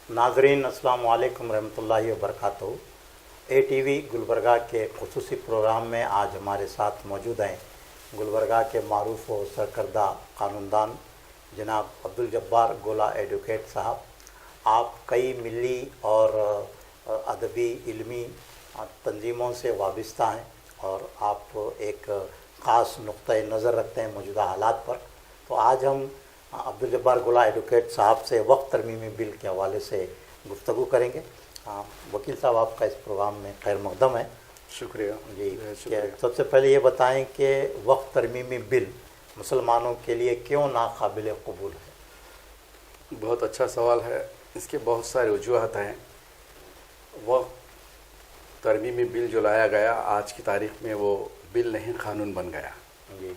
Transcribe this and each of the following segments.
नाजरीन अस्सलाम वालेकुम रहमतुल्लाहि व बरकातहू। ATV गुलबर्गा के खुसूसी प्रोग्राम में आज हमारे साथ मौजूद हैं गुलबर्गा के मारूफ व सरकर्दा कानूनदान जनाब अब्दुल जब्बार गोला एडवोकेट साहब। आप कई मिली और अदबी इल्मी तंजीमों से वाबस्ता हैं और आप एक ख़ास नुक्ता नज़र रखते हैं मौजूदा हालात पर। तो आज हम अब्दुल जब्बार गोला एडवोकेट साहब से वक्त तरमीमी बिल के हवाले से गुफ्तगू करेंगे। वकील साहब, आपका इस प्रोग्राम में खैर मकदम है। शुक्रिया जी। सबसे पहले ये बताएं कि वक्त तरमीमी बिल मुसलमानों के लिए क्यों नाकाबिल कबूल है? बहुत अच्छा सवाल है। इसके बहुत सारे वजूहत हैं। वक्त तरमीमी बिल जो लाया गया आज की तारीख में वो बिल नहीं, कानून बन गया। जी।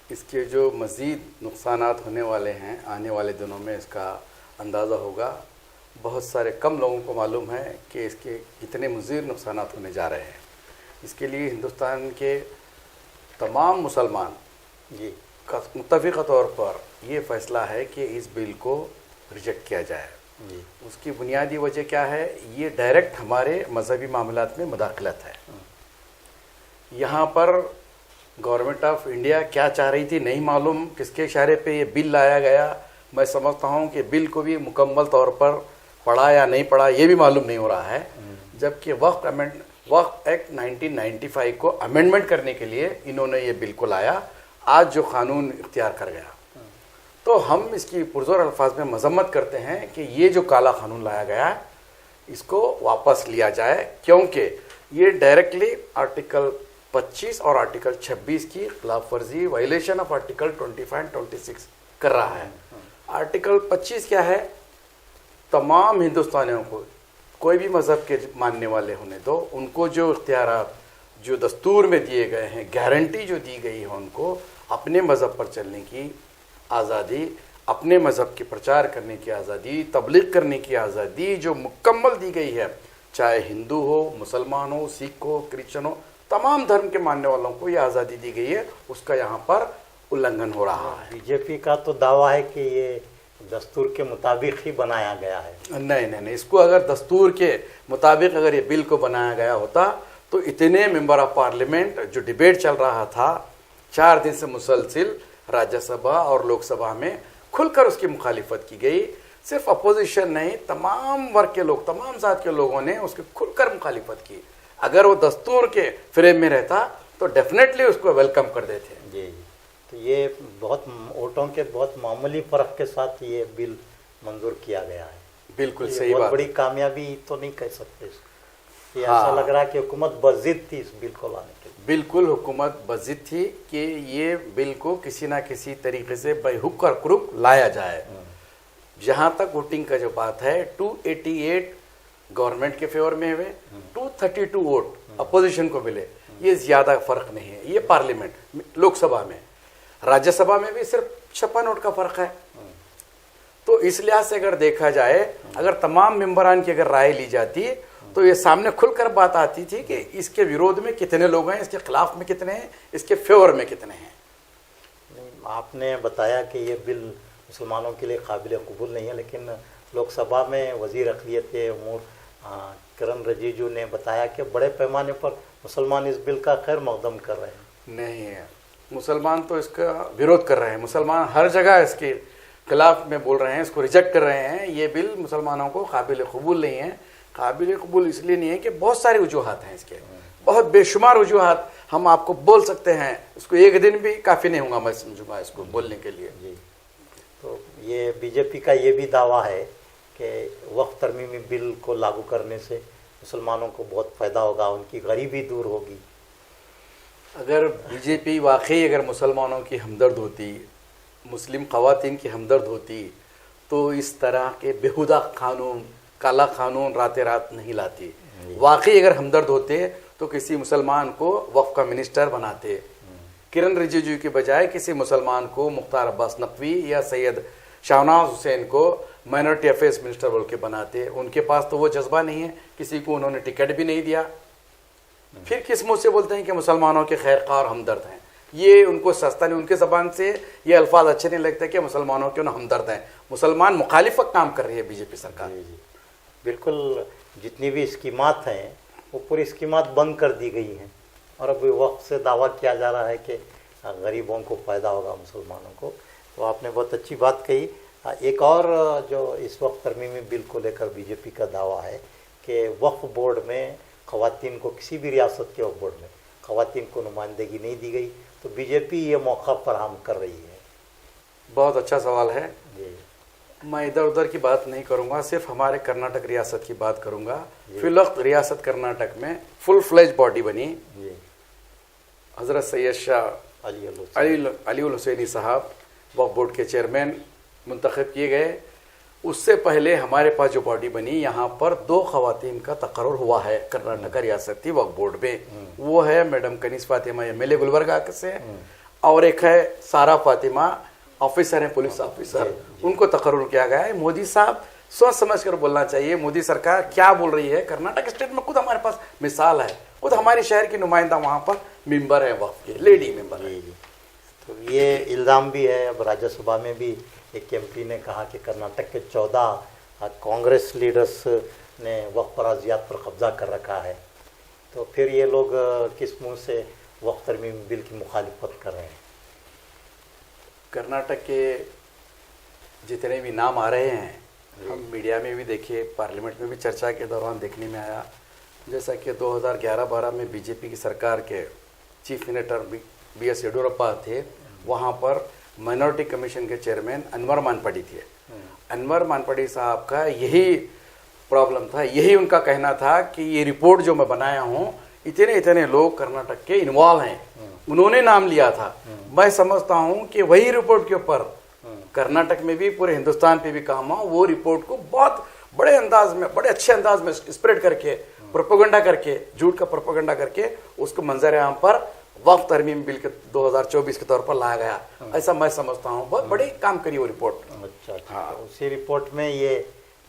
इसके जो मज़ीद नुकसानात होने वाले हैं आने वाले दिनों में इसका अंदाज़ा होगा। बहुत सारे कम लोगों को मालूम है कि इसके कितने मज़ीद नुकसानात होने जा रहे हैं। इसके लिए हिंदुस्तान के तमाम मुसलमान जी का मुत्तफ़िक़ तौर पर ये फ़ैसला है कि इस बिल को रिजेक्ट किया जाए। जी। उसकी बुनियादी वजह क्या है? ये डायरेक्ट हमारे मजहबी मामलात में मुदाखलत है। यहाँ पर गवर्नमेंट ऑफ इंडिया क्या चाह रही थी नहीं मालूम, किसके इशारे पे ये बिल लाया गया। मैं समझता हूँ कि बिल को भी मुकम्मल तौर पर पढ़ा या नहीं पढ़ा ये भी मालूम नहीं हो रहा है। जबकि वक्फ एक्ट 1995 को अमेंडमेंट करने के लिए इन्होंने ये बिल को लाया, आज जो कानून इख्तियार कर गया। तो हम इसकी पुरजोर अल्फाज में मजम्मत करते हैं कि ये जो काला कानून लाया गया है इसको वापस लिया जाए, क्योंकि ये डायरेक्टली आर्टिकल 25 और आर्टिकल 26 की खिलाफ वर्जी, वायलेशन ऑफ आर्टिकल 25 एंड 26 कर रहा है। आर्टिकल 25 क्या है? तमाम हिंदुस्तानियों को, कोई भी मज़हब के मानने वाले होने दो, उनको जो इख्तियारात जो दस्तूर में दिए गए हैं, गारंटी जो दी गई है उनको अपने मज़हब पर चलने की आज़ादी, अपने मज़हब के प्रचार करने की आज़ादी, तबलीग करने की आज़ादी जो मुकम्मल दी गई है, चाहे हिंदू हो, मुसलमान हो, सिख हो, क्रिश्चन हो, तमाम धर्म के मानने वालों को ये आज़ादी दी गई है, उसका यहाँ पर उल्लंघन हो रहा है। बीजेपी का तो दावा है कि ये दस्तूर के मुताबिक ही बनाया गया है। नहीं, इसको अगर दस्तूर के मुताबिक अगर ये बिल को बनाया गया होता तो इतने मेंबर ऑफ पार्लियामेंट जो डिबेट चल रहा था 4 दिन से मुसलसिल राज्यसभा और लोकसभा में, खुलकर उसकी मुखालिफत की गई। सिर्फ अपोजिशन नहीं, तमाम वर्ग के लोग, तमाम जात के लोगों ने उसकी खुलकर मुखालिफत की। अगर वो दस्तूर के फ्रेम में रहता तो डेफिनेटली उसको वेलकम कर देते। जी। तो ये बहुत वोटों के बहुत मामूली फ़र्क के साथ ये बिल मंजूर किया गया है। बिल्कुल ये सही बहुत बात। बड़ी कामयाबी तो नहीं कह सकते इसको। ये हाँ। ऐसा लग रहा है कि हुकूमत बज़िद थी इस बिल को लाने के लिए। बिल्कुल हुकूमत बज़िद थी कि ये बिल को किसी ना किसी तरीके से बेहुक और क्रुक लाया जाए। जहाँ तक वोटिंग का जो बात है, 288 गवर्नमेंट के फेवर में हुए, 232 वोट अपोजिशन को मिले। ये ज़्यादा फर्क नहीं है। ये पार्लियामेंट, लोकसभा में, राज्यसभा में भी सिर्फ 56 वोट का फर्क है। तो इस लिहाज से अगर देखा जाए, अगर तमाम मेंबरान की अगर राय ली जाती तो ये सामने खुलकर बात आती थी कि इसके विरोध में कितने लोग हैं, इसके खिलाफ में कितने हैं, इसके फेवर में कितने हैं। आपने बताया कि ये बिल मुसलमानों के लिए काबिल कबूल नहीं है, लेकिन लोकसभा में वज़ीर अक़लियत उमूर किरण रिजिजू ने बताया कि बड़े पैमाने पर मुसलमान इस बिल का खैर मकदम कर रहे हैं। नहीं है, मुसलमान तो इसका विरोध कर रहे हैं। मुसलमान हर जगह इसके खिलाफ में बोल रहे हैं, इसको रिजेक्ट कर रहे हैं। ये बिल मुसलमानों को काबिल कबूल नहीं है। काबिल कबूल इसलिए नहीं है कि बहुत सारी वजूहात हैं इसके, बहुत बेशुमार वजूहात हम आपको बोल सकते हैं। इसको एक दिन भी काफ़ी नहीं होगा, मैं समझूंगा इसको बोलने के लिए। जी। तो ये बीजेपी का ये भी दावा है कि वक्त तरमीमी बिल को लागू करने से मुसलमानों को बहुत फ़ायदा होगा, उनकी गरीबी दूर होगी। अगर बीजेपी वाकई अगर मुसलमानों की हमदर्द होती, मुस्लिम ख़वातीन की हमदर्द होती, तो इस तरह के बेहुदा कानून, काला कानून रातें रात नहीं लाती। वाकई अगर हमदर्द होते तो किसी मुसलमान को वक्फ का मिनिस्टर बनाते। किरण रिजिजू की बजाय किसी मुसलमान को मुख्तार अब्बास नकवी या सैयद शाहनवाज हुसैन को माइनॉरिटी अफेयर्स मिनिस्टर बोल के बनाते। उनके पास तो वो जज्बा नहीं है, किसी को उन्होंने टिकट भी नहीं दिया। फिर किस मुँह से बोलते हैं कि मुसलमानों के खैरख्वाह और हमदर्द हैं। ये उनको सस्ता नहीं, उनके ज़बान से ये अल्फाज अच्छे नहीं लगते कि मुसलमानों के हमदर्द हैं। मुसलमान मुखालिफत काम कर रही है बीजेपी सरकार। बिल्कुल जितनी भी स्कीमात हैं वो पूरी स्कीमात बंद कर दी गई हैं और अब वक्त से दावा किया जा रहा है कि गरीबों को फ़ायदा होगा, मुसलमानों को। तो आपने बहुत अच्छी बात कही। एक और जो इस वक्त तरमीमी बिल को लेकर बीजेपी का दावा है कि वक्फ बोर्ड में ख़वातीन को, किसी भी रियासत के वक्फ बोर्ड में ख़वातीन को नुमाइंदगी नहीं दी गई, तो बीजेपी ये मौका फराहम कर रही है। बहुत अच्छा सवाल है जी। मैं इधर उधर की बात नहीं करूंगा, सिर्फ हमारे कर्नाटक रियासत की बात करूंगा। फिलवक्त रियासत कर्नाटक में फुल फ्लेज बॉडी बनी। जी। हजरत सैयद शाह अली उल हुसैनी साहब वक्फ बोर्ड के चेयरमैन मुंतखब किए गए। उससे पहले हमारे पास जो बॉडी बनी, यहाँ पर 2 खवातीन का तकर्रुर हुआ है कर्नाटक रियासती वक्फ बोर्ड में। वो है मैडम कनीस फातिमा MLA गुलबर्गा से, और एक है सारा फातिमा, ऑफिसर है, पुलिस ऑफिसर। उनको तकर्रुर किया गया है। मोदी साहब सोच समझ कर बोलना चाहिए। मोदी सरकार क्या बोल रही है? कर्नाटक स्टेट में खुद हमारे पास मिसाल है, खुद हमारे शहर की नुमाइंदा वहाँ पर मेंबर है, वक्फ के लेडी मेंबर है। तो ये इल्ज़ाम भी है। अब राज्यसभा में भी एक MP ने कहा कि कर्नाटक के 14 कांग्रेस लीडर्स ने वक्फ अराज़ियात पर कब्जा कर रखा है। तो फिर ये लोग किस मुंह से वक्फ तरमीम बिल की मुखालिफत कर रहे हैं? कर्नाटक के जितने भी नाम आ रहे हैं, हम मीडिया में भी देखिए, पार्लियामेंट में भी चर्चा के दौरान देखने में आया। जैसा कि 2011-12 में बीजेपी की सरकार के चीफ मिनिस्टर BS येडियुरप्पा थे, वहाँ पर माइनॉरिटी कमीशन के चेयरमैन अनवर मानपड़ी थे। अनवर मानपड़ी साहब का यही प्रॉब्लम था, यही उनका कहना था कि ये रिपोर्ट जो मैं बनाया हूँ, इतने इतने लोग कर्नाटक के इन्वॉल्व हैं, उन्होंने नाम लिया था। मैं समझता हूँ कि वही रिपोर्ट के ऊपर कर्नाटक में भी, पूरे हिंदुस्तान पे भी काम हो। वो रिपोर्ट को बहुत बड़े अंदाज में, बड़े अच्छे अंदाज में स्प्रेड करके, प्रोपेगेंडा करके, झूठ का प्रोपेगेंडा करके उसको मंजर आम पर वक्फ तरमीम बिल के 2024 के तौर पर लाया गया। ऐसा मैं समझता हूँ। बहुत बड़ी काम करी वो रिपोर्ट। अच्छा। हाँ। उसी रिपोर्ट में ये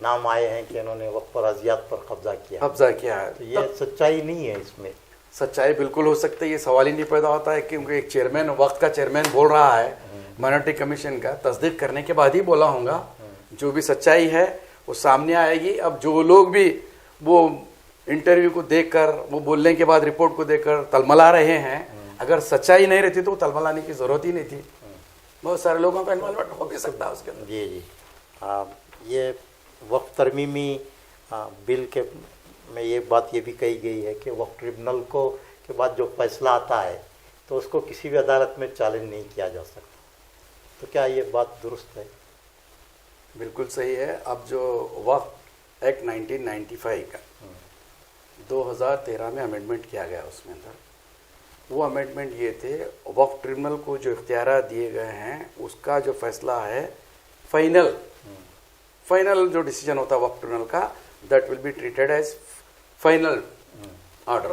नाम आए हैं कि इन्होंने वक्फ अराज़ियात पर कब्जा किया है। तो ये सच्चाई नहीं है? इसमें सच्चाई बिल्कुल हो सकती है, ये सवाल ही नहीं पैदा होता है, क्योंकि एक चेयरमैन, वक्त का चेयरमैन बोल रहा है माइनॉरिटी कमीशन का, तस्दीक करने के बाद ही बोला होगा। जो भी सच्चाई है वो सामने आएगी। अब जो लोग भी वो इंटरव्यू को देखकर, वो बोलने के बाद रिपोर्ट को देखकर तलमला रहे हैं, अगर सच्चाई नहीं रहती तो तलमलाने की जरूरत ही नहीं थी। बहुत सारे लोगों का इन्वॉल्वमेंट हो भी सकता है उसके अंदर। जी। ये वक्फ तरमीमी बिल के में ये बात ये भी कही गई है कि वक्फ ट्रिब्यूनल को के बाद जो फैसला आता है तो उसको किसी भी अदालत में चैलेंज नहीं किया जा सकता। तो क्या ये बात दुरुस्त है? बिल्कुल सही है। अब जो वक्फ एक्ट 1995 का 2013 में अमेंडमेंट किया गया, उसमें अंदर वो अमेंडमेंट ये थे, वक्फ ट्रिब्यूनल को जो इख्तियार दिए गए हैं उसका जो फैसला है, फाइनल जो डिसीजन होता है वक्फ ट्रिब्यूनल का, that will be treated as final order.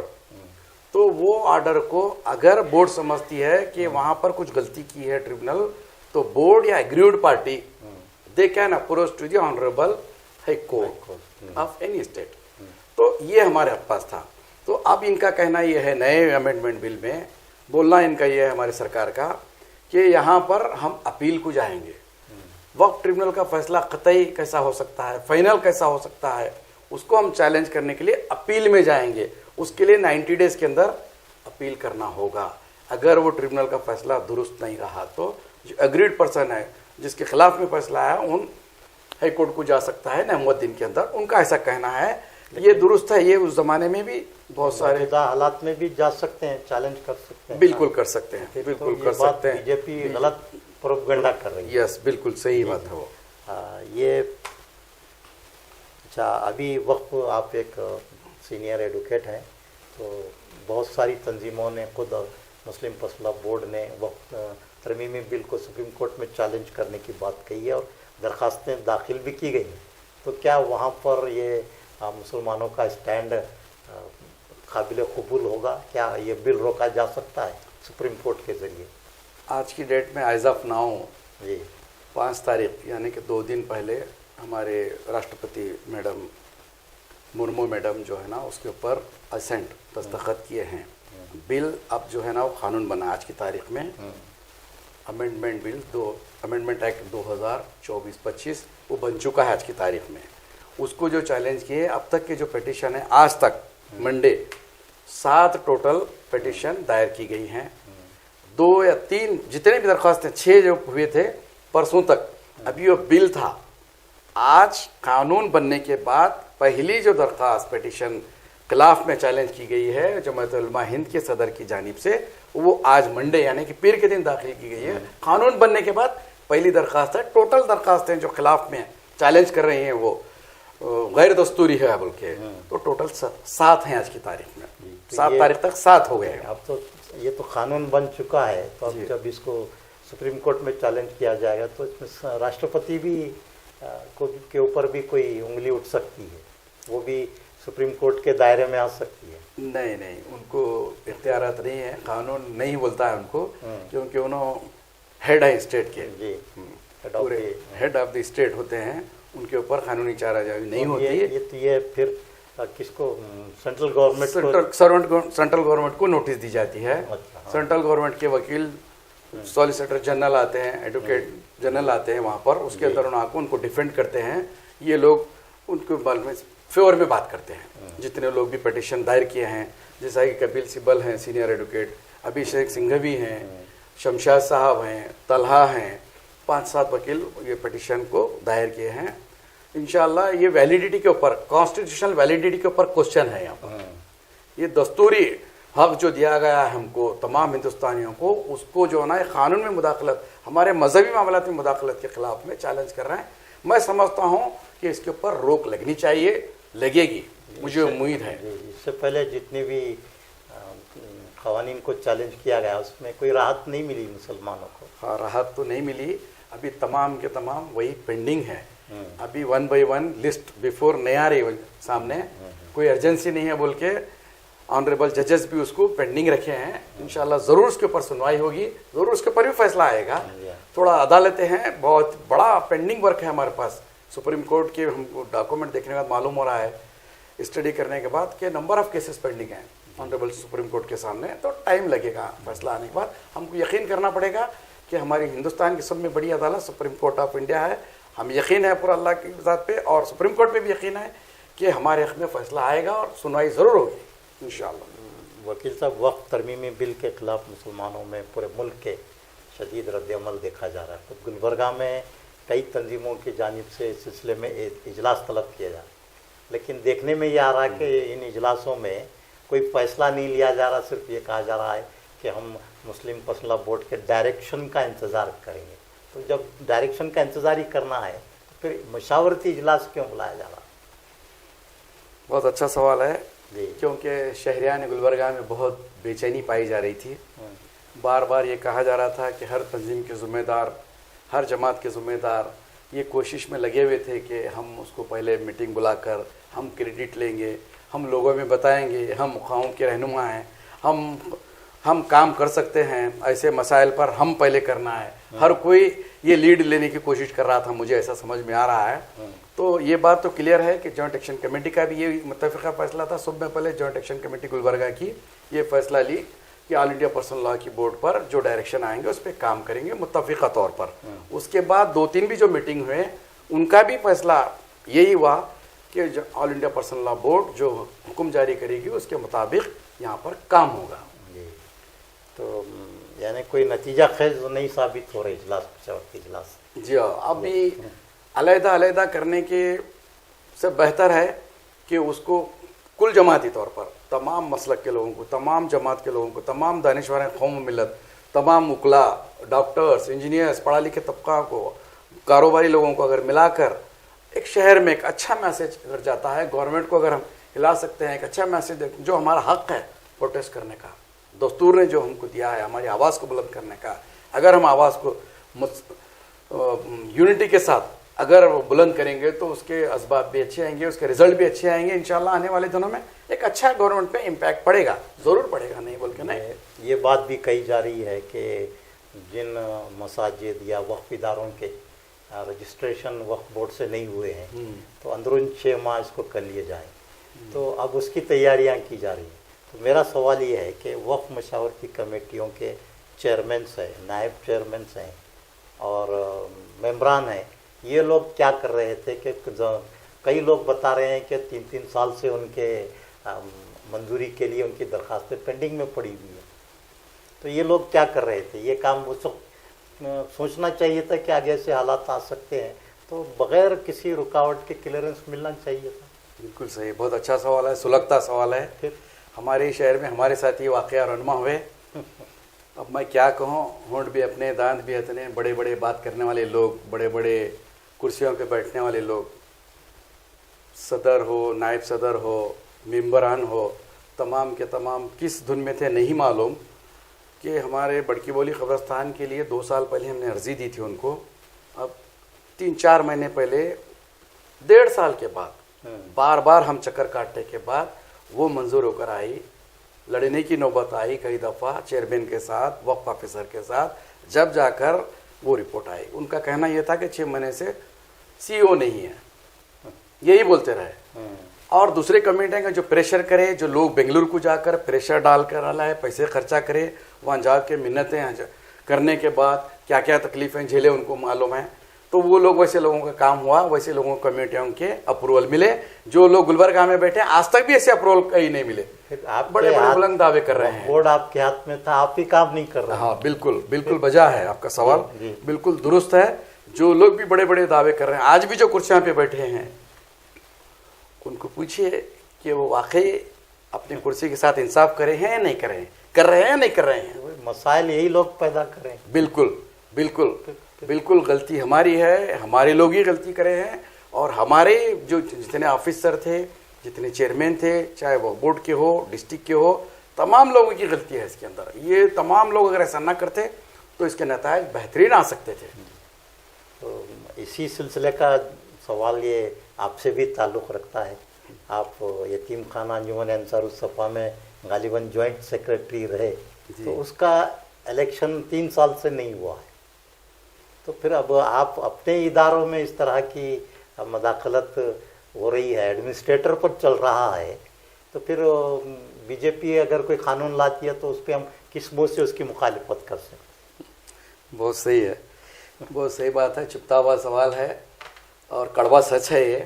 तो वो ऑर्डर को अगर बोर्ड समझती है कि वहां पर कुछ गलती की है ट्रिब्यूनल, तो बोर्ड या aggrieved party they can approach to the honourable High Court of any state. तो ये हमारे पास था। तो अब इनका कहना ये है, नए अमेंडमेंट बिल में बोलना इनका ये है, हमारी सरकार का, कि यहाँ पर हम अपील को जाएंगे। वक्फ ट्रिब्यूनल का फैसला कतई कैसा हो सकता है, फाइनल कैसा हो सकता है, उसको हम चैलेंज करने के लिए अपील में जाएंगे। उसके लिए 90 डेज के अंदर अपील करना होगा। अगर वो ट्रिब्यूनल का फैसला दुरुस्त नहीं रहा तो जो एग्रीड पर्सन है, जिसके खिलाफ में फैसला है, उन हाई कोर्ट को जा सकता है 90 दिन के अंदर। उनका ऐसा कहना है, ये दुरुस्त है। ये उस जमाने में भी बहुत सारे हालात में भी जा सकते हैं, चैलेंज कर सकते हैं। बिल्कुल कर सकते हैं, बिल्कुल कर सकते हैं। बीजेपी गलत प्रोपेगेंडा कर रही है। यस, बिल्कुल सही बात है वो। ये अच्छा, अभी वक्त आप एक सीनियर एडवोकेट हैं, तो बहुत सारी तंजीमों ने, खुद मुस्लिम फैसला बोर्ड ने वक्त तरमीमी बिल को सुप्रीम कोर्ट में चैलेंज करने की बात कही है और दरखास्तें दाखिल भी की गई हैं। तो क्या वहाँ पर ये मुसलमानों का स्टैंड काबिल कबूल होगा? क्या ये बिल रोका जा सकता है सुप्रीम कोर्ट के ज़रिए? आज की डेट में एज ऑफ नाउ जी 5 तारीख यानी कि 2 दिन पहले हमारे राष्ट्रपति मैडम मुर्मू मैडम जो है ना, उसके ऊपर असेंट दस्तखत किए हैं। बिल अब जो है ना वो कानून बना आज की तारीख में। अमेंडमेंट एक्ट 2024-25 वो बन चुका है आज की तारीख में। उसको जो चैलेंज किए, अब तक के जो पिटिशन है आज तक मंडे 7 टोटल पिटिशन दायर की गई हैं। 2 या 3 जितने भी दरख्वास्त हैं, 6 जो हुए थे परसों तक, अभी वो बिल था। आज कानून बनने के बाद पहली जो दरख्वास्त पिटिशन खिलाफ में चैलेंज की गई है जमात उलमा हिंद के सदर की जानिब से, वो आज मंडे यानी कि पीर के दिन दाखिल की गई है। कानून बनने के बाद पहली दरख्वास्त है। टोटल दरख्वास्तें जो खिलाफ में चैलेंज कर रही हैं वो गैर दस्तूरी है बोल के, तो टोटल 7 हैं आज की तारीख में। 7 तारीख तक 7 हो गए हैं। अब तो ये तो कानून बन चुका है, तो अब जब इसको सुप्रीम कोर्ट में चैलेंज किया जाएगा तो इसमें राष्ट्रपति भी के ऊपर भी कोई उंगली उठ सकती है, वो भी सुप्रीम कोर्ट के दायरे में आ सकती है। नहीं नहीं, उनको इख्तियारात नहीं है, कानून नहीं बोलता है उनको, क्योंकि उन्होंने हेड है स्टेट के जी, पूरे हेड ऑफ द स्टेट होते हैं, उनके ऊपर कानूनी चाराजोई नहीं होती है। ये फिर किसको, सेंट्रल गवर्नमेंट सेंट्रल गवर्नमेंट को नोटिस दी जाती है। सेंट्रल गवर्नमेंट के वकील, सॉलिसिटर जनरल आते हैं, एडवोकेट जनरल आते हैं वहाँ पर, उसके अंदर उनको डिफेंड करते हैं। ये लोग उनके बारे में फेवर में बात करते हैं। जितने लोग भी पिटिशन दायर किए हैं, जैसा कि कपिल सिब्बल हैं सीनियर एडवोकेट, अभिषेक सिंघवी हैं, शमशाद साहब हैं, तलहा हैं, 5-7 वकील ये पिटिशन को दायर किए हैं। इंशाल्लाह ये वैलिडिटी के ऊपर, कॉन्स्टिट्यूशनल वैलिडिटी के ऊपर क्वेश्चन है यहाँ पर। ये दस्तूरी हक जो दिया गया है हमको, तमाम हिंदुस्तानियों को, उसको जो है ना कानून में मुदाखलत, हमारे मजहबी मामलात में मुदाखलत के खिलाफ में चैलेंज कर रहे हैं। मैं समझता हूँ कि इसके ऊपर रोक लगनी चाहिए, लगेगी, मुझे उम्मीद है। इससे पहले जितने भी क़वानीन को चैलेंज किया गया उसमें कोई राहत नहीं मिली मुसलमानों को। हाँ, राहत तो नहीं मिली, अभी तमाम के तमाम वही पेंडिंग है। अभी 1 बाय 1 लिस्ट बिफोर नहीं आ रही सामने, कोई अर्जेंसी नहीं है बोल के ऑनरेबल जजेस भी उसको पेंडिंग रखे हैं। इंशाल्लाह ज़रूर उसके ऊपर सुनवाई होगी, ज़रूर उसके ऊपर भी फैसला आएगा। थोड़ा अदालतें हैं, बहुत बड़ा पेंडिंग वर्क है हमारे पास। सुप्रीम कोर्ट के हमको डॉक्यूमेंट देखने के बाद मालूम हो रहा है, स्टडी करने के बाद, कि नंबर ऑफ केसेस पेंडिंग हैं ऑनरेबल सुप्रीम कोर्ट के सामने। तो टाइम लगेगा फैसला आने के बाद। हमको यकीन करना पड़ेगा कि हमारी हिंदुस्तान की सब में बड़ी अदालत सुप्रीम कोर्ट ऑफ इंडिया है। हम यकीन है पूरा अल्लाह की ज़ात पे, और सुप्रीम कोर्ट पे भी यकीन है कि हमारे हक़ में फैसला आएगा और सुनवाई ज़रूर होगी इंशाअल्लाह। वकील साहब, वक्फ तरमीमी बिल के ख़िलाफ़ मुसलमानों में पूरे मुल्क के शदीद रद्द-ए-अमल देखा जा रहा है। खुद गुलबर्गा में कई तंजीमों की जानिब से इस सिलसिले में इजलास तलब किया जा रहा है, लेकिन देखने में ये आ रहा है कि इन इजलासों में कोई फ़ैसला नहीं लिया जा रहा। सिर्फ ये कहा जा रहा है कि हम मुस्लिम पर्सनल लॉ बोर्ड के डायरेक्शन का इंतज़ार करेंगे। तो जब डायरेक्शन का इंतज़ार ही करना है तो फिर मशावरती इजलास क्यों बुलाया जा रहा है? बहुत अच्छा सवाल है, क्योंकि शहरियान गुलबर्गा में बहुत बेचैनी पाई जा रही थी। बार बार ये कहा जा रहा था कि हर तंजीम के ज़िम्मेदार, हर जमात के ज़िम्मेदार ये कोशिश में लगे हुए थे कि हम उसको पहले मीटिंग बुलाकर हम क्रेडिट लेंगे, हम लोगों में बताएंगे, हम कौम के रहनुमा हैं, हम काम कर सकते हैं, ऐसे मसाइल पर हम पहले करना है। हर कोई ये लीड लेने की कोशिश कर रहा था, मुझे ऐसा समझ में आ रहा है। तो ये बात तो क्लियर है कि जॉइंट एक्शन कमेटी का भी ये मुत्तफ़िक़ा फैसला था। सुबह पहले जॉइंट एक्शन कमेटी गुलबर्गा की ये फैसला ली कि ऑल इंडिया पर्सनल लॉ की बोर्ड पर जो डायरेक्शन आएंगे उस पर काम करेंगे मुत्तफ़िक़ा तौर पर। उसके बाद 2-3 भी जो मीटिंग हुए उनका भी फैसला यही हुआ कि all India personal law board जो हुक्म जारी करेगी उसके मुताबिक यहाँ पर काम होगा। तो यानी कोई नतीजा खेज नहीं साबित हो रहा इजलास। जी हाँ, अभी अलहदा करने के से बेहतर है कि उसको कुल जमाती तौर पर तमाम मसलक के लोगों को, तमाम जमात के लोगों को, तमाम दानिशवार कौम मिलत, तमाम मुकला, डॉक्टर्स, इंजीनियर्स, पढ़ा लिखे तबका को, कारोबारी लोगों को अगर मिलाकर एक शहर में एक अच्छा मैसेज अगर जाता है, गवर्नमेंट को अगर हम हिला सकते हैं, एक अच्छा मैसेज जो हमारा हक़ है प्रोटेस्ट करने का, दस्तूर ने जो हमको दिया है हमारी आवाज़ को बुलंद करने का, अगर हम आवाज़ को यूनिटी के साथ अगर बुलंद करेंगे तो उसके असबाब भी अच्छे आएंगे, उसके रिजल्ट भी अच्छे आएंगे। इंशाल्लाह आने वाले दिनों में एक अच्छा गवर्नमेंट पे इम्पैक्ट पड़ेगा, ज़रूर पड़ेगा, नहीं बोल के नहीं। ये बात भी कही जा रही है कि जिन मसाजिद या वक्फ इदारों के रजिस्ट्रेशन वक्फ बोर्ड से नहीं हुए हैं तो अंदरून 6 माह इसको कर लिए जाए, तो अब उसकी तैयारियां की जा रही हैं। तो मेरा सवाल ये है कि वक्फ मशावरती कमेटियों के चेयरमैन्स हैं, नायब चेयरमैन्स हैं और मेम्बरान हैं, ये लोग क्या कर रहे थे कि कई लोग बता रहे हैं कि 3-3 साल से उनके मंजूरी के लिए उनकी दरखास्तें पेंडिंग में पड़ी हुई है। तो ये लोग क्या कर रहे थे? ये काम वो सब सोचना चाहिए था कि आगे ऐसे हालात आ सकते हैं, तो बगैर किसी रुकावट के क्लियरेंस मिलना चाहिए था। बिल्कुल सही, बहुत अच्छा सवाल है, सुलगता सवाल है। फिर हमारे शहर में हमारे साथ ये वाक़या रनमा हुए। अब मैं क्या कहूँ, होंठ भी अपने दांत भी अपने, बड़े बड़े बात करने वाले लोग, बड़े बड़े कुर्सियों पे बैठने वाले लोग, सदर हो, नायब सदर हो, मेंबरान हो, तमाम के तमाम किस धुन में थे नहीं मालूम कि हमारे बड़की बोली कब्रस्तान के लिए 2 साल पहले हमने अर्जी दी थी उनको। अब 3-4 महीने पहले, 1.5 साल के बाद, बार बार हम चक्कर काटने के बाद वो मंजूर होकर आई। लड़ने की नौबत आई कई दफ़ा चेयरमैन के साथ, वक्फ ऑफिसर के साथ, जब जाकर वो रिपोर्ट आई। उनका कहना यह था कि 6 महीने से सीईओ नहीं है, यही बोलते रहे। और दूसरे कमेटियाँ का जो प्रेशर करे, जो लोग बेंगलुरु को जाकर प्रेशर डाल कर आला है, पैसे खर्चा करे, वहाँ जाके मिन्नतें करने के बाद क्या क्या तकलीफ़ें झेले उनको मालूम है। तो वो लोग, वैसे लोगों का काम हुआ, वैसे लोगों को कमेटियों के अप्रूवल मिले। जो लोग गुलबर्गा में बैठे आज तक भी ऐसे अप्रूवल कहीं नहीं मिले। आप बड़े बड़े बुलंद दावे कर रहे हैं। बोर्ड आपके हाथ में था, आप ही काम नहीं कर रहे। हाँ बिल्कुल, बिल्कुल बजा है आपका सवाल, जी। बिल्कुल दुरुस्त है। जो लोग भी बड़े बड़े दावे कर रहे हैं, आज भी जो कुर्सियां पे बैठे हैं, उनको पूछिए कि वो वाकई अपनी कुर्सी के साथ इंसाफ करे हैं या नहीं करे हैं, कर रहे हैं या नहीं कर रहे हैं। मसाइल यही लोग पैदा करें। बिल्कुल बिल्कुल बिल्कुल, गलती हमारी है, हमारे लोग ही गलती करे हैं। और हमारे जो जितने ऑफिसर थे, जितने चेयरमैन थे, चाहे वो बोर्ड के हो, डिस्ट्रिक्ट के हो, तमाम लोगों की गलती है इसके अंदर। ये तमाम लोग अगर ऐसा ना करते तो इसके नतायज बेहतरीन आ सकते थे। तो इसी सिलसिले का सवाल ये आपसे भी ताल्लुक़ रखता है। आप यतीम खाना अंजुमन अंसारुस सफ़ा में गालिबन जॉइंट सेक्रेटरी रहे, तो उसका इलेक्शन 3 साल से नहीं हुआ है। तो फिर अब आप अपने इदारों में इस तरह की मदाखलत हो रही है, एडमिनिस्ट्रेटर पर चल रहा है, तो फिर बीजेपी अगर कोई कानून लाती है तो उस पर हम किस मुँह से उसकी मुखालिफत कर सकते? बहुत सही है, बहुत सही बात है, चुपता हुआ सवाल है और कड़वा सच है ये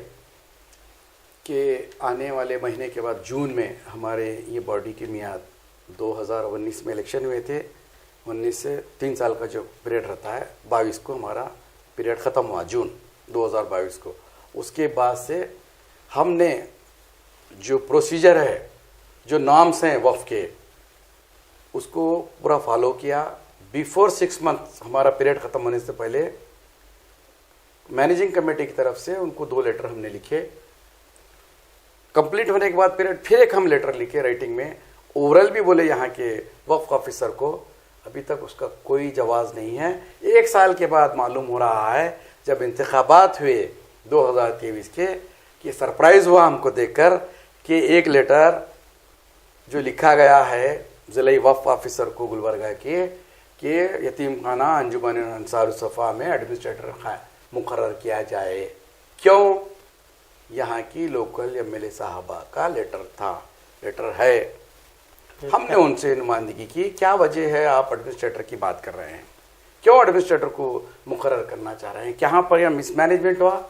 कि आने वाले महीने के बाद जून में हमारे ये बॉडी की मियाद 2019 में इलेक्शन हुए थे। 19 से 3 साल का जो पीरियड रहता है, 22 को हमारा पीरियड ख़त्म हुआ, जून 2022 को। उसके बाद से हमने जो प्रोसीजर है, जो नॉर्म्स हैं वक्फ के, उसको पूरा फॉलो किया। बिफोर 6 मंथ हमारा पीरियड ख़त्म होने से पहले मैनेजिंग कमेटी की तरफ से उनको 2 लेटर हमने लिखे। कंप्लीट होने के बाद पीरियड फिर एक हम लेटर लिखे राइटिंग में, ओवरऑल भी बोले यहाँ के वक्फ ऑफिसर को। अभी तक उसका कोई जवाब नहीं है। 1 साल के बाद मालूम हो रहा है, जब इंतखाबात हुए 2023 के, कि सरप्राइज़ हुआ हमको देखकर कि एक लेटर जो लिखा गया है ज़िला वक्फ ऑफिसर को गुलबर्गा के, कि यतीम खाना अंजुमन अंसारुस सफ़ा में एडमिनिस्ट्रेटर मुकर्रर किया जाए। क्यों? यहाँ की लोकल एमएलए साहबा का लेटर था, लेटर है। हमने उनसे नुमाइंदगी की, क्या वजह है आप एडमिनिस्ट्रेटर की बात कर रहे हैं, क्यों एडमिनिस्ट्रेटर को मुकर्रर करना चाह रहे हैं? यहाँ पर यह मिसमैनेजमेंट हुआ,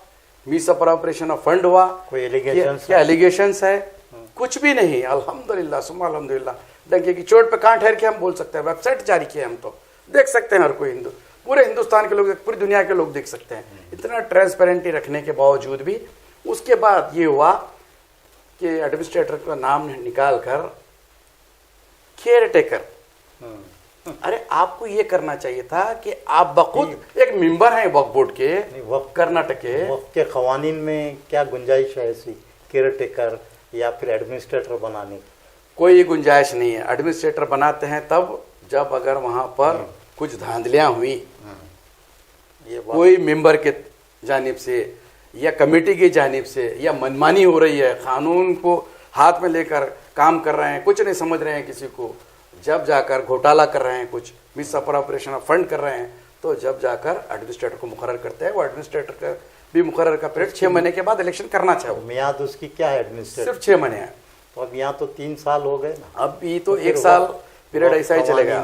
मिस अप्रोप्रिएशन ऑफ फंड हुआ, कोई एलिगेशन? क्या एलिगेशंस है? कुछ भी नहीं। अल्हम्दुलिल्लाह सुम्मा अल्हम्दुलिल्लाह, डंके की चोट पे कहाँ ठहर के हम बोल सकते हैं। वेबसाइट जारी की हम तो देख सकते हैं, हर कोई हिंदू, पूरे हिंदुस्तान के लोग, पूरी दुनिया के लोग देख सकते हैं। इतना ट्रांसपेरेंटी रखने के बावजूद भी उसके बाद ये हुआ कि एडमिनिस्ट्रेटर का नाम निकाल कर केयर टेकर। अरे आपको ये करना चाहिए था कि आप बखुद एक मेंबर हैं वक्फ बोर्ड के, कर्नाटक के। वक्फ के कवानीन में क्या गुंजाइश है ऐसी केयर टेकर या फिर एडमिनिस्ट्रेटर बनाने की? कोई गुंजाइश नहीं है। एडमिनिस्ट्रेटर बनाते हैं तब जब अगर वहाँ पर कुछ धांधलियाँ हुई, ये कोई मेंबर के जानिब से या कमेटी की जानिब से या मनमानी हो रही है, कानून को हाथ में लेकर काम कर रहे हैं, कुछ नहीं समझ रहे हैं किसी को, जब जाकर घोटाला कर रहे हैं, कुछ मिस अप्रोप्रिएशन ऑफ फंड कर रहे हैं, तो जब जाकर एडमिनिस्ट्रेटर को मुकर्रर करते हैं। वो एडमिनिस्ट्रेटर का भी मुकर्रर का पीरियड 6 महीने के बाद इलेक्शन करना चाहिए। मियाद उसकी क्या है एडमिनिस्ट्रेटर? सिर्फ 6 महीने है। तो अब यहाँ तो 3 साल हो गए ना। अब ये तो 1 साल पीरियड ऐसा ही चलेगा।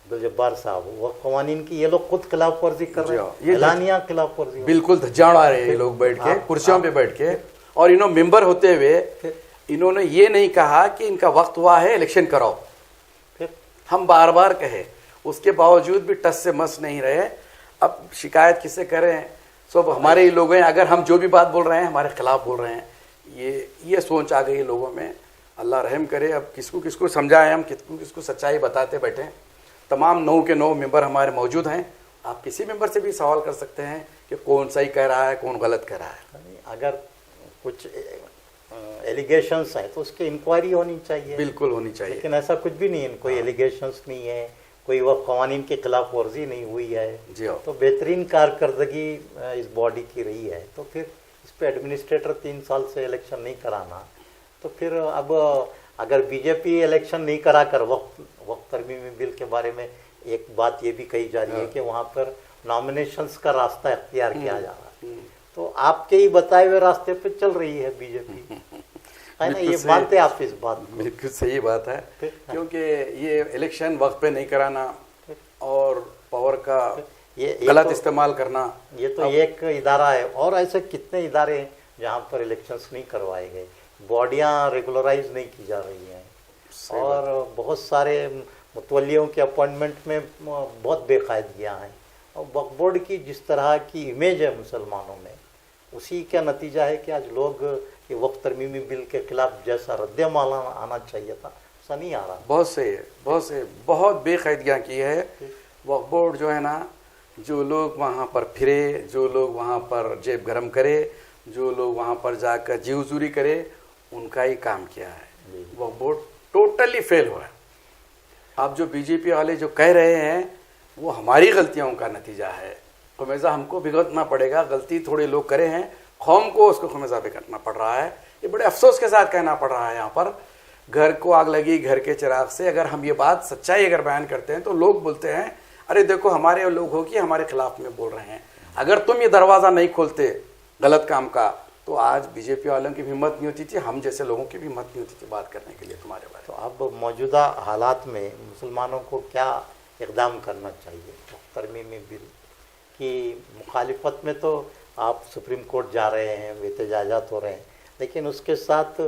अब्दुल जब्बार साहब, वो कवानीन की ये लोग खुद खिलाफ वर्जी कर रहे जी हैं, हाँ, ये एलानिया खिलाफ वर्जी। बिल्कुल धज्जा उड़ा रहे हैं ये लोग बैठ के कुर्सियों पे बैठ के। और इन्होंने मेंबर होते हुए इन्होंने ये नहीं कहा कि इनका वक्त हुआ है इलेक्शन कराओ। फिर हम बार बार कहे, उसके बावजूद भी टस से मस नहीं रहे। अब शिकायत किसे करें, सब हमारे ही लोग हैं। अगर हम जो भी बात बोल रहे हैं हमारे खिलाफ बोल रहे हैं, ये सोच आ गई लोगों में। अल्लाह रहम करे। अब किसको किसको समझाएं, हम किसको किसको सच्चाई बताते बैठे। तमाम 9 के 9 मेंबर हमारे मौजूद हैं। आप किसी मेंबर से भी सवाल कर सकते हैं कि कौन सही कह रहा है, कौन गलत कह रहा है। अगर कुछ एलिगेशंस हैं तो उसकी इंक्वायरी होनी चाहिए, बिल्कुल होनी चाहिए। लेकिन ऐसा कुछ भी नहीं है, कोई एलिगेशंस नहीं है, कोई वह कवानीन के खिलाफ वर्जी नहीं हुई है। जी हाँ। तो बेहतरीन कारकर्दगी इस बॉडी की रही है। तो फिर इस पे एडमिनिस्ट्रेटर 3 साल से इलेक्शन नहीं कराना, तो फिर अब अगर बीजेपी इलेक्शन नहीं करा कर वक्त तरमीमी बिल के बारे में एक बात ये भी कही जा रही है कि वहाँ पर नॉमिनेशंस का रास्ता इख्तियार किया जा रहा है, तो आपके ही बताए हुए रास्ते पे चल रही है बीजेपी, है ना? ये मानते आप इस बात को? बिल्कुल सही बात है, क्योंकि ये इलेक्शन वक्त पे नहीं कराना और पावर का ये गलत तो इस्तेमाल करना, ये तो एक इदारा है। और ऐसे कितने इदारे हैं जहाँ पर इलेक्शंस नहीं करवाए गए, बॉडियाँ रेगुलराइज नहीं की जा रही हैं, और बहुत सारे मुतवल्लियों के अपॉइंटमेंट में बहुत बेकायदगियाँ हैं। और वक्फ बोर्ड की जिस तरह की इमेज है मुसलमानों में, उसी का नतीजा है कि आज लोग ये वक्त तरमीमी बिल के खिलाफ जैसा रद्दअमल आना चाहिए था ऐसा नहीं आ रहा। बहुत बेकायदगियाँ की है। वक्फ बोर्ड जो है ना, जो लोग वहाँ पर फिरे, जो लोग वहाँ पर जेब गरम करे, जो लोग वहाँ पर जाकर जी हुजूरी करे, उनका ही काम किया है। वक्फ बोर्ड टोटली फेल हुआ है। अब जो बीजेपी वाले जो कह रहे हैं वो हमारी गलतियों का नतीजा है, खमेजा हमको भुगतना पड़ेगा। गलती थोड़े लोग करे हैं, कौम को उसको खमेजा भुगतना पड़ रहा है। ये बड़े अफसोस के साथ कहना पड़ रहा है। यहाँ पर घर को आग लगी घर के चिराग से, अगर हम ये बात सच्चाई अगर बयान करते हैं तो लोग बोलते हैं अरे देखो हमारे लोग हो कि हमारे खिलाफ में बोल रहे हैं। अगर तुम ये दरवाज़ा नहीं खोलते गलत काम का, तो आज बीजेपी वालों की भी हिम्मत नहीं होती थी, हम जैसे लोगों की भी हिम्मत नहीं होती थी बात करने के लिए तुम्हारे बारे में। तो अब मौजूदा हालात में मुसलमानों को क्या इक़दाम करना चाहिए? तरमीमी बिल की मुखालिफत में तो आप सुप्रीम कोर्ट जा रहे हैं, एहतजाजात हो रहे हैं, लेकिन उसके साथ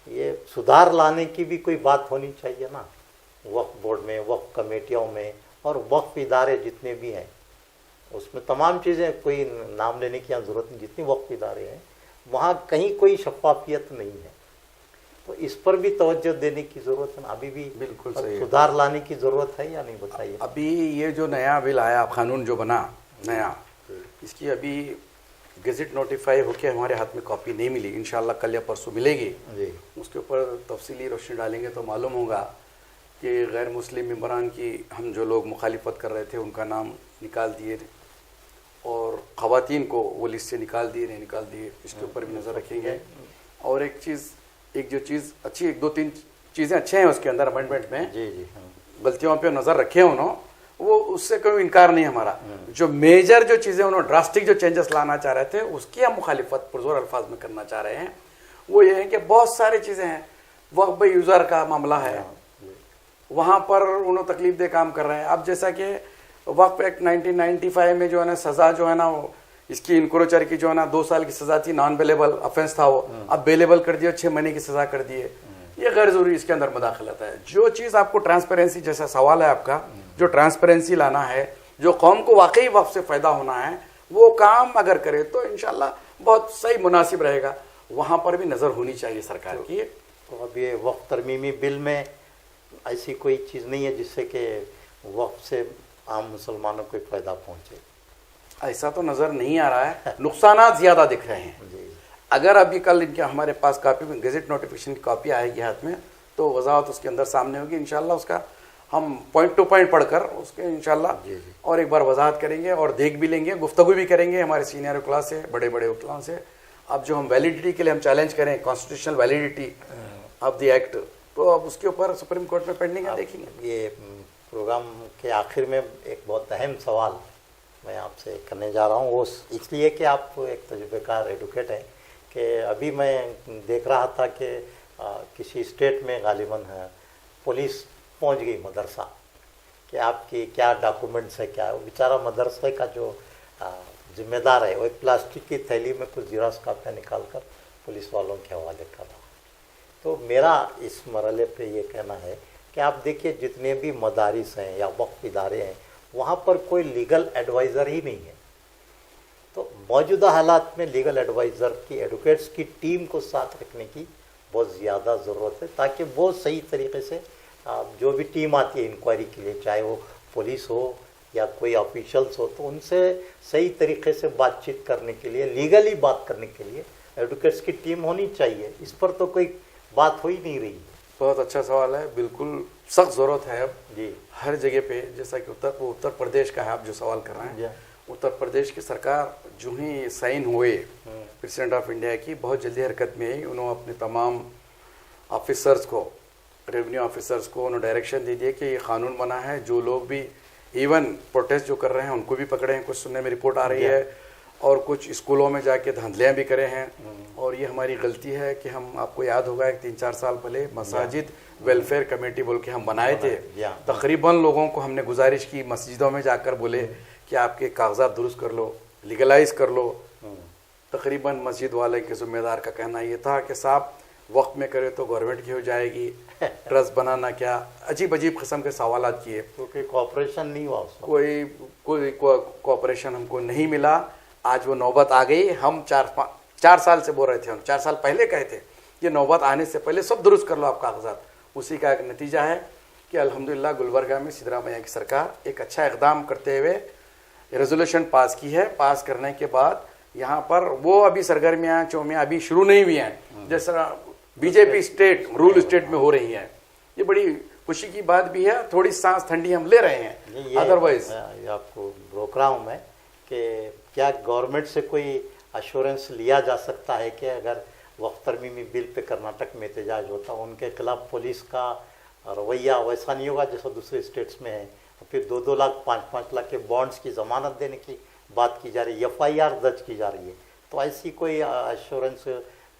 ये सुधार लाने की भी कोई बात होनी चाहिए ना, वक्फ बोर्ड में, वक्फ कमेटियों में, और वक्फ इदारे जितने भी हैं उसमें तमाम चीज़ें, कोई नाम लेने की ज़रूरत नहीं, जितनी वक्फ इदारे हैं वहाँ कहीं कोई शफाफियत नहीं है। तो इस पर भी तवज्जो देने की ज़रूरत है। अभी भी बिल्कुल सही सुधार लाने की ज़रूरत है या नहीं, बताइए। अभी ये जो नया बिल आया, कानून जो बना नया, इसकी अभी गेजेट नोटिफाई होके हमारे हाथ में कॉपी नहीं मिली। इंशाल्लाह कल या परसों मिलेगी जी। उसके ऊपर तफसीली रोशनी डालेंगे तो मालूम होगा कि गैर मुस्लिम मेंबरान की हम जो लोग मुखालिफत कर रहे थे उनका नाम निकाल दिए और ख़वातीन को वो लिस्ट से निकाल दिए। इसके ऊपर भी नज़र रखेंगे। और एक जो चीज़ अच्छी, 1-2-3 चीज़ें अच्छे हैं उसके अंदर अमेंडमेंट में, जी गलतियों पे नज़र रखे उन्होंने, वो उससे कोई इनकार नहीं हमारा। जो मेजर जो चीज़ें उन्होंने ड्रास्टिक जो चेंजेस लाना चाह रहे थे उसकी हम मुखालिफत पुरजोर अल्फाज में करना चाह रहे हैं। वो ये है कि बहुत सारी चीज़ें हैं, वक्फ यूज़र का मामला है, वहाँ पर उन्होंने तकलीफ दे काम कर रहे हैं। अब जैसा कि वक्फ एक्ट 1995 में जो है ना सज़ा जो है ना इसकी इंक्रोचर की जो है ना 2 साल की सज़ा थी, नॉन बेलेबल ऑफेंस था, वो अब बेलेबल कर दिया, 6 महीने की सज़ा कर दिए। ये गैर ज़रूरी इसके अंदर मुदाखलत है। जो चीज़ आपको ट्रांसपेरेंसी, जैसा सवाल है आपका, जो ट्रांसपेरेंसी लाना है, जो कौम को वाकई वक्फ से फ़ायदा होना है, वो काम अगर करे तो इंशाल्लाह बहुत सही मुनासिब रहेगा। वहाँ पर भी नज़र होनी चाहिए सरकार की। तो अब ये वक्फ तरमीमी बिल में ऐसी कोई चीज़ नहीं है जिससे कि वक्फ से आम मुसलमानों को फ़ायदा पहुँचे? ऐसा तो नज़र नहीं आ रहा है, नुकसानात ज़्यादा दिख रहे हैं। अगर अभी कल इनके हमारे पास कॉपी में गेजेट नोटिफिकेशन की कॉपी आएगी हाथ में, तो वजाहत उसके अंदर सामने होगी। इंशाल्लाह उसका हम पॉइंट टू पॉइंट पढ़कर उसके इंशाल्लाह और एक बार वजाहत करेंगे और देख भी लेंगे, गुफ्तगू भी करेंगे हमारे सीनियर वकीलों से, बड़े बड़े वकीलों से। अब जो हम वैलिडिटी के लिए हम चैलेंज करें, constitutional validity of the act, तो अब उसके ऊपर सुप्रीम कोर्ट में पेंडिंग है, देखेंगे। ये प्रोग्राम के आखिर में एक बहुत अहम सवाल मैं आपसे करने जा रहा हूँ, वो इसलिए कि आप एक तजुर्बेकार एडवोकेट हैं, कि अभी मैं देख रहा था कि किसी स्टेट में गालिबन है पुलिस पहुंच गई मदरसा कि आपकी क्या डॉक्यूमेंट्स है, क्या है। वो बेचारा मदरसे का जो जिम्मेदार है वो एक प्लास्टिक की थैली में कुछ जीरास कापियाँ निकाल कर पुलिस वालों के हवाले कर रहा है। तो मेरा इस मरहले पे ये कहना है कि आप देखिए जितने भी मदारिस हैं या वक्फ इदारे हैं वहाँ पर कोई लीगल एडवाइज़र ही नहीं है। तो मौजूदा हालात में लीगल एडवाइज़र की, एडवोकेट्स की टीम को साथ रखने की बहुत ज़्यादा ज़रूरत है, ताकि वो सही तरीके से जो भी टीम आती है इंक्वायरी के लिए, चाहे वो पुलिस हो या कोई ऑफिशियल्स हो, तो उनसे सही तरीके से बातचीत करने के लिए, लीगली बात करने के लिए एडवोकेट्स की टीम होनी चाहिए। इस पर तो कोई बात हो ही नहीं रही है। बहुत अच्छा सवाल है, बिल्कुल सख्त ज़रूरत है अब जी हर जगह पे। जैसा कि उत्तर प्रदेश का है आप जो सवाल कर रहे हैं, उत्तर प्रदेश की सरकार जो ही साइन हुए प्रेसिडेंट ऑफ इंडिया की, बहुत जल्दी हरकत में ही उन्होंने अपने तमाम ऑफिसर्स को, रेवेन्यू ऑफिसर्स को उन्होंने डायरेक्शन दे दिया कि ये कानून बना है, जो लोग भी इवन प्रोटेस्ट जो कर रहे हैं उनको भी पकड़े हैं। कुछ सुनने में रिपोर्ट आ रही है, और कुछ स्कूलों में जाके धांधलियाँ भी करे हैं। और ये हमारी गलती है कि हम, आपको याद होगा एक 3-4 साल पहले मसाजिद वेलफेयर कमेटी बोल के हम बनाए थे। तकरीबन लोगों को हमने गुजारिश की, मस्जिदों में जाकर बोले कि आपके कागजात दुरुस्त कर लो, लीगलाइज कर लो। तकरीबन मस्जिद वाले के ज़िम्मेदार का कहना ये था कि साहब वक्त में करे तो गवर्नमेंट की हो जाएगी, ट्रस्ट बनाना क्या, अजीब अजीब किस्म के सवालात किए। क्योंकि कोऑपरेशन नहीं हुआ, कोई कोऑपरेशन हमको नहीं मिला। आज वो नौबत आ गई। हम 4 साल से बोल रहे थे, हम 4 साल पहले कहे थे ये नौबत आने से पहले सब दुरुस्त कर लो आप कागजात। उसी का एक नतीजा है कि अल्हम्दुलिल्लाह गुलबर्गा में सिद्धरामैया की सरकार एक अच्छा इकदाम करते हुए रेजोल्यूशन पास की है। पास करने के बाद यहाँ पर वो अभी सरगर्मियाँ चौमियाँ अभी शुरू नहीं हुई हैं, जैसा बीजेपी स्टेट रूल स्टेट में हो रही है। ये बड़ी खुशी की बात भी है, थोड़ी सांस ठंडी हम ले रहे हैं। अदरवाइज आपको रोक रहा हूँ मैं कि क्या गवर्नमेंट से कोई अश्योरेंस लिया जा सकता है कि अगर वक्फ तरमीमी बिल पे कर्नाटक में एहतजाज होता, उनके खिलाफ पुलिस का रवैया वैसा नहीं होगा जैसा दूसरे स्टेट्स में है। फिर 2-2 लाख 5-5 लाख के बॉन्ड्स की ज़मानत देने की बात की जा रही है, FIR दर्ज की जा रही है। तो ऐसी कोई अश्योरेंस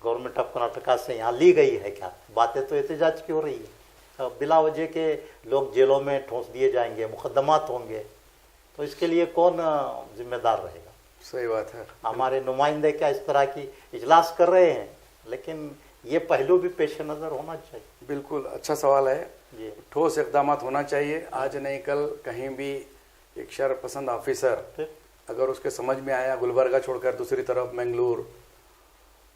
गवर्नमेंट ऑफ कर्नाटका से यहाँ ली गई है क्या? बातें तो एहतजाज की हो रही है। बिला वजह के लोग जेलों में ठोंस दिए जाएंगे, मुकदमात होंगे, तो इसके लिए कौन जिम्मेदार रहेगा? सही बात है। हमारे नुमाइंदे क्या इस तरह की इजलास कर रहे हैं, लेकिन ये पहलू भी पेश नज़र होना चाहिए। बिल्कुल अच्छा सवाल है जी। ठोस इकदाम होना चाहिए। आज नहीं कल कहीं भी एक शरपसंद ऑफिसर अगर उसके समझ में आया गुलबर्गा छोड़कर दूसरी तरफ मंगलूर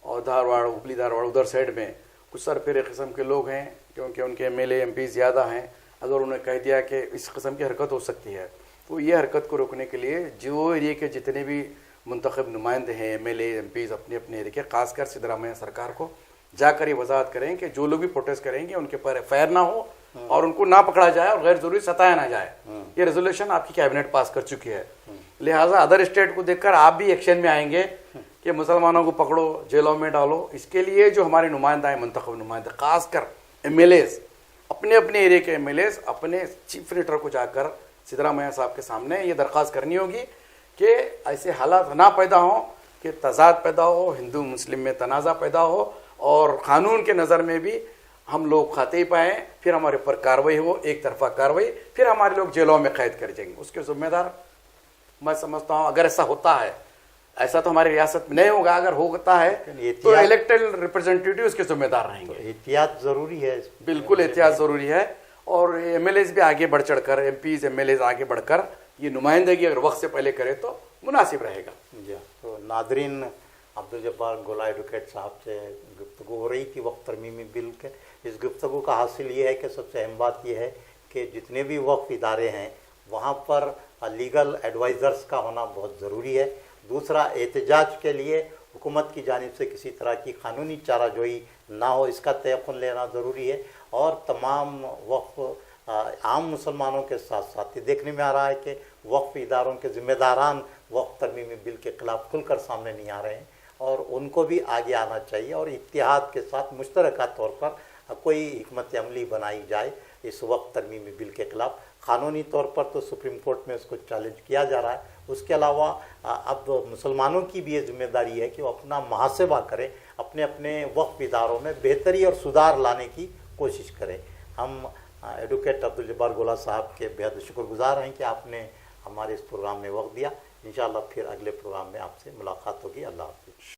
और धारवाड़, हुबली धारवाड़ उधर साइड में कुछ सरफिरे किस्म के लोग हैं, क्योंकि उनके MLA MP ज़्यादा हैं, अगर उन्हें कह दिया कि इस किस्म की हरकत हो सकती है, तो ये हरकत को रोकने के लिए जो एरिए के जितने भी मुंतखब नुमाइंदे हैं, MLA MPs अपने अपने एरिए के, खासकर सिद्धरामैया सरकार को जाकर ये वजाहत करें कि जो लोग भी प्रोटेस्ट करेंगे उनके पर FIR ना हो और उनको ना पकड़ा जाए और गैर जरूरी सताया ना जाए। ये रेजोल्यूशन आपकी कैबिनेट पास कर चुकी है। लिहाजा अदर स्टेट को देखकर आप भी एक्शन में आएंगे कि मुसलमानों को पकड़ो, जेलों में डालो। इसके लिए जो हमारे नुमाइंदा है, मुंतखब नुमाइंदा, खासकर MLAs, अपने अपने एरिए के MLAs अपने चीफ मिनिस्टर को जाकर सिद्धरामैया साहब के सामने ये दरख्वास्त करनी होगी कि ऐसे हालात ना पैदा हो कि तजाद पैदा हो, हिंदू मुस्लिम में तनाज़ा पैदा हो और क़ानून के नज़र में भी हम लोग खाते ही पाएँ, फिर हमारे ऊपर कार्रवाई हो, एक तरफा कार्रवाई, फिर हमारे लोग जेलों में कैद कर जाएंगे। उसके ज़िम्मेदार मैं समझता हूँ अगर ऐसा होता है, ऐसा तो हमारी रियासत में नहीं होगा, अगर होता है तो इलेक्टेड रिप्रेजेंटेटिव उसके जिम्मेदार रहेंगे। तो एहतियात ज़रूरी है, बिल्कुल एहतियात ज़रूरी है। और MLAs भी आगे बढ़ चढ़कर, MPs MLAs आगे बढ़कर ये नुमाइंदगी अगर वक्त से पहले करे तो मुनासिब रहेगा। जी। तो नादरीन, अब्दुल जब्बार गोला एडवोकेट साहब से गुफ्तगू हो रही थी वक्फ तरमीमी बिल के। इस गुफ्तगू का हासिल ये है कि सबसे अहम बात यह है कि जितने भी वक्फ इदारे हैं वहाँ पर लीगल एडवाइज़र्स का होना बहुत ज़रूरी है। दूसरा, एहतजाज के लिए हुकूमत की जानिब से किसी तरह की कानूनी चाराजोई ना हो, इसका तयक़ुन लेना ज़रूरी है। और तमाम वक्फ आम मुसलमानों के साथ साथ ये देखने में आ रहा है कि वक्फ इदारों के ज़िम्मेदारान वक्फ तरमीमी बिल के ख़िलाफ़ खुलकर सामने नहीं आ रहे हैं, और उनको भी आगे आना चाहिए और इत्तेहाद के साथ मुश्तरका तौर पर कोई हिकमत अमली बनाई जाए इस वक्फ तरमीमी बिल के ख़िलाफ़। क़ानूनी तौर पर तो सुप्रीम कोर्ट में उसको चैलेंज किया जा रहा है। उसके अलावा अब मुसलमानों की भी ये जिम्मेदारी है कि वो अपना मुहासबा करें, अपने अपने वक्फ इदारों में बेहतरी और सुधार लाने की कोशिश करें। हम एडवोकेट अब्दुल जब्बार गोला साहब के बेहद शुक्रगुजार हैं कि आपने हमारे इस प्रोग्राम में वक्त दिया। इंशाअल्लाह फिर अगले प्रोग्राम में आपसे मुलाकात होगी। अल्लाह हाफ़िज़।